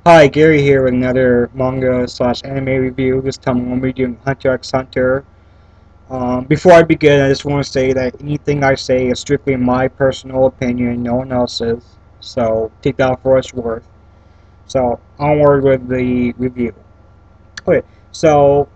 Hi, Gary here with another manga slash anime review. This time I'm going to be doing Hunter x Hunter. Before I begin, I just want to say that anything I say is strictly my personal opinion, no one else's. So take that for what it's worth. So onward with the review. Okay, so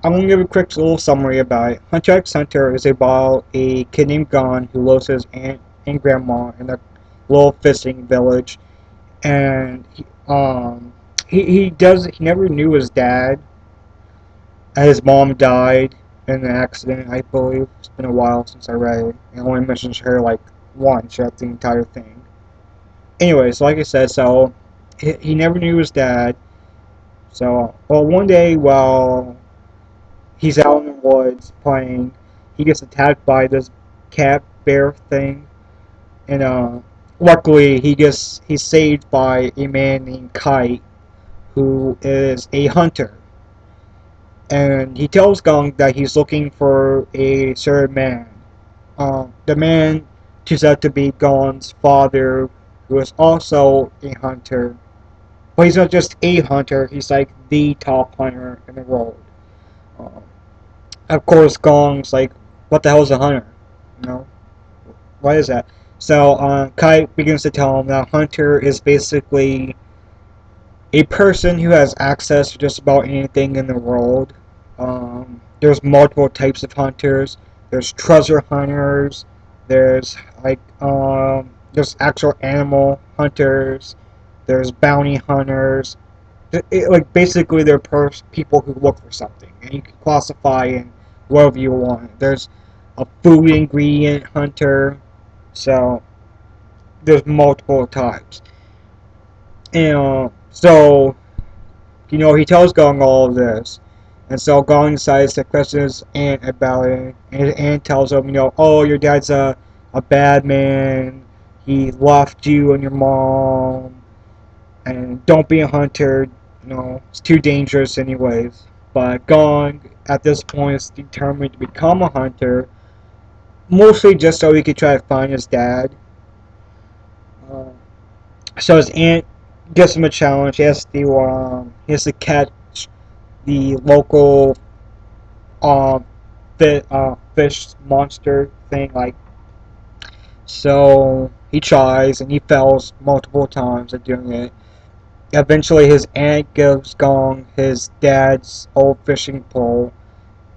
I'm going to give a quick little summary about it. Hunter x Hunter is about a kid named Gon who loves his aunt and grandma in a little fishing village, and he never knew his dad. His mom died in an accident, I believe. It's been a while since I read it. It only mentions her like once throughout the entire thing. Anyways, like I said, so he never knew his dad. So, well, one day while he's out in the woods playing, he gets attacked by this cat bear thing, and luckily he's saved by a man named Kite, who is a hunter. And he tells Gong that he's looking for a certain man. The man turns out to be Gong's father, who is also a hunter. But he's not just a hunter, he's like the top hunter in the world. Um, of course, Gong's like, what the hell is a hunter? You know? What is that? So, Kai begins to tell him that hunter is basically a person who has access to just about anything in the world. There's multiple types of hunters. There's treasure hunters. There's there's actual animal hunters. There's bounty hunters. Like basically, they're people who look for something, and you can classify in whatever you want. There's a food ingredient hunter. So there's multiple types. And so he tells Gong all of this. And so Gong decides to question his aunt about it. And his aunt tells him, oh, your dad's a bad man. He left you and your mom. And don't be a hunter. It's too dangerous anyways. But Gong, at this point, is determined to become a hunter. Mostly just so he could try to find his dad. Uh, so his aunt gives him a challenge. He has to catch the local um fish monster thing. Like, so he tries and he fails multiple times at doing it. Eventually, his aunt gives Gong his dad's old fishing pole,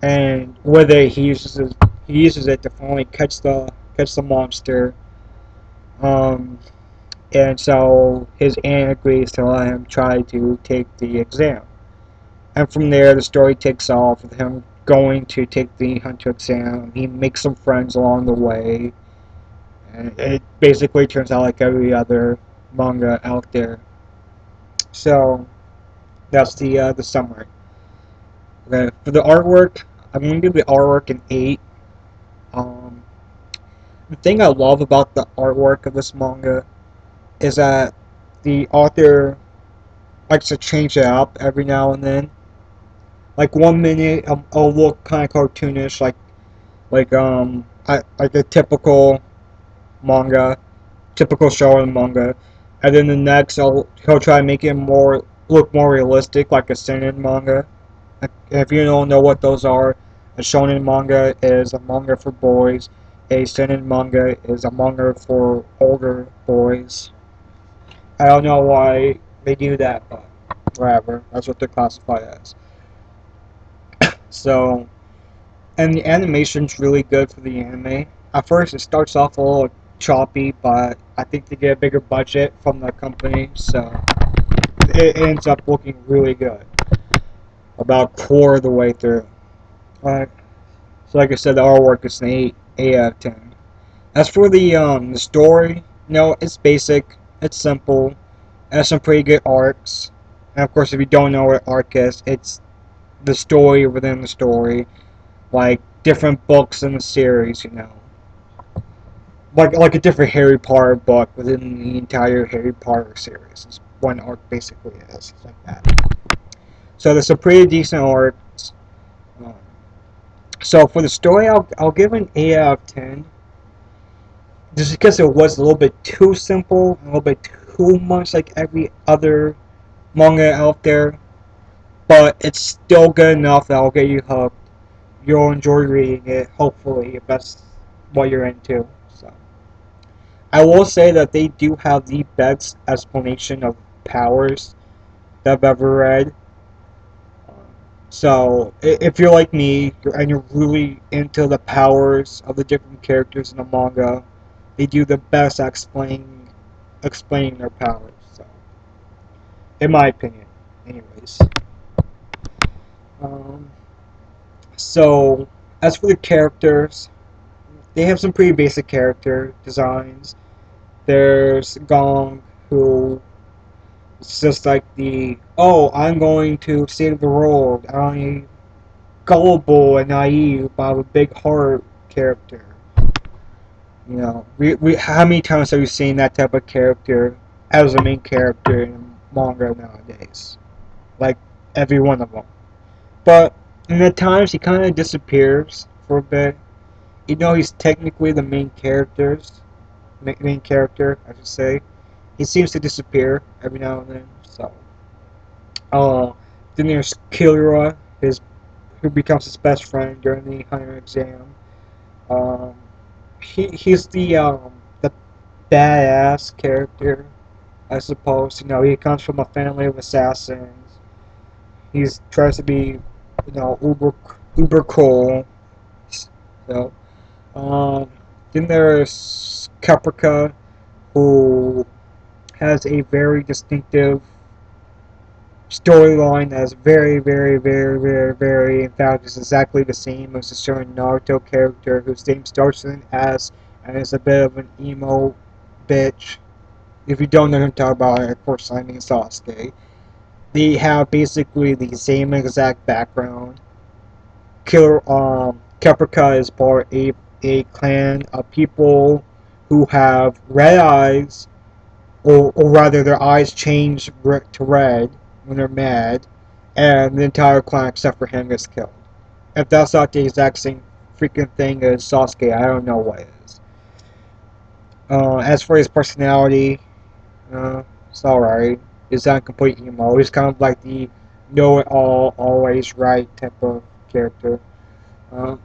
and with it he uses it to finally catch the monster. Um, and so his aunt agrees to let him try to take the exam. And from there, the story takes off with him going to take the hunter exam. He makes some friends along the way, and it basically turns out like every other manga out there. So that's the summary. Okay, for the artwork, I'm going to give the artwork an 8. Um, the thing I love about the artwork of this manga is that the author likes to change it up every now and then. Like 1 minute, it'll look kind of cartoonish, like a typical manga, typical shonen manga, and then the next he'll try to make it look more realistic, like a seinen manga. If you don't know what those are, a shonen manga is a manga for boys. A seinen manga is a manga for older boys. I don't know why they do that, but whatever. That's what they're classified as. So, and the animation's really good for the anime. At first, it starts off a little choppy, but I think they get a bigger budget from the company, so it ends up looking really good. About a quarter of the way through. Alright. So, like I said, the artwork is an 8 out of 10. As for the story, it's basic, it's simple, it has some pretty good arcs. And of course, if you don't know what an arc is, it's the story within the story, like different books in the series. Like a different Harry Potter book within the entire Harry Potter series. Is one arc basically is. It's like that. So there's some pretty decent arcs. Um, so for the story, I'll give an 8 out of 10. Just because it was a little bit too simple, a little bit too much like every other manga out there, but it's still good enough that'll get you hooked. You'll enjoy reading it, hopefully, if that's what you're into. So I will say that they do have the best explanation of powers that I've ever read. So if you're like me and you're really into the powers of the different characters in the manga, they do the best at explaining their powers. So, in my opinion, anyways. Um, so as for the characters, they have some pretty basic character designs. There's Gong, who is just like the I'm going to save the world. I'm gullible and naive, but I have a big heart character. You know, how many times have you seen that type of character as a main character in manga nowadays? Like every one of them. But in the times he kind of disappears for a bit. Even though he's technically the main character, I should say. He seems to disappear every now and then. So, uh, then there's Killua, his who becomes his best friend during the hunter exam. Um, he's the badass character, I suppose. You know, he comes from a family of assassins. He tries to be, uber cool. So, then there's Caprica, who has a very distinctive storyline that is very, very, very, very, very, in fact, is exactly the same as a certain Naruto character whose name starts with an S and is a bit of an emo bitch. If you don't know who I'm talking about, of course I mean Sasuke. They have basically the same exact background. Caprica is part of a clan of people who have red eyes, or rather their eyes change to red when they're mad, and the entire clan except for him gets killed. If that's not the exact same freaking thing as Sasuke, I don't know what is. As for his personality, it's alright. He's not complete emo. He's kind of like the know-it-all, always right type of character. Uh,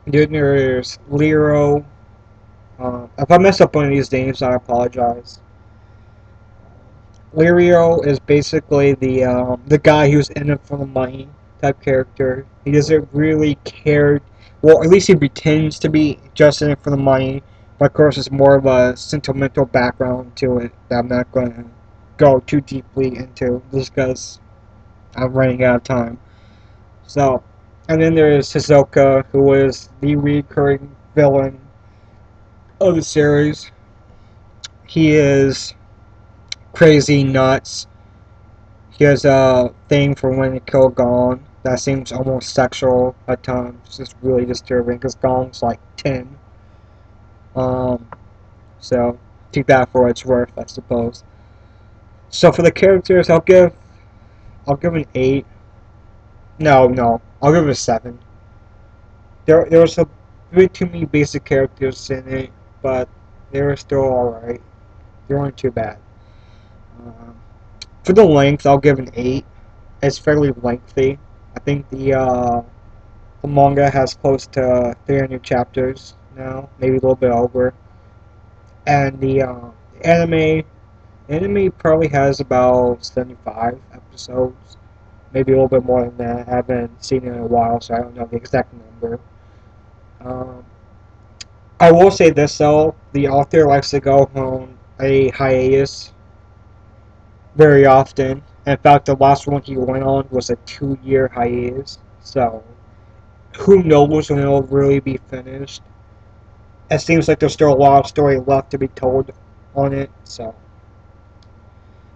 then there's Lero. If I mess up one of these names, I apologize. Lirio is basically the guy who's in it for the money type character. He doesn't really care. Well, at least he pretends to be just in it for the money. But of course, it's more of a sentimental background to it that I'm not going to go too deeply into, just because I'm running out of time. So, and then there's Hisoka, who is the recurring villain of the series. He is crazy nuts. He has a thing for when to kill Gong that seems almost sexual at times. It's just really disturbing because Gong's like 10. Um, so take that for what it's worth, I suppose. So for the characters, I'll give an 8. No, I'll give it a 7. There was a bit too many basic characters in it, but they were still alright. They weren't too bad. Um, for the length, I'll give an 8. It's fairly lengthy. I think the manga has close to 300 chapters now, maybe a little bit over. And the anime probably has about 75 episodes, maybe a little bit more than that. I haven't seen it in a while, so I don't know the exact number. Um, I will say this though: the author likes to go on a hiatus very often. In fact, the last one he went on was a 2-year hiatus. So who knows when it'll really be finished? It seems like there's still a lot of story left to be told on it. So,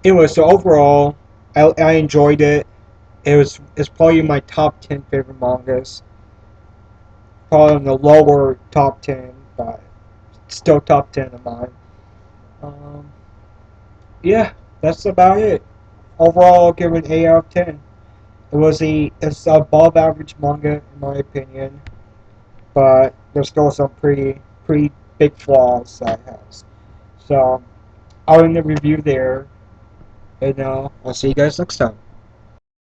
anyway, so overall, I enjoyed it. It's probably my top 10 favorite mangas. Probably in the lower top 10, but still top 10 of mine. Um, yeah, that's about it. Overall, I'll give it an 8 out of 10. It's above average manga in my opinion, but there's still some pretty big flaws that it has. So I'll end the review there. And I'll see you guys next time.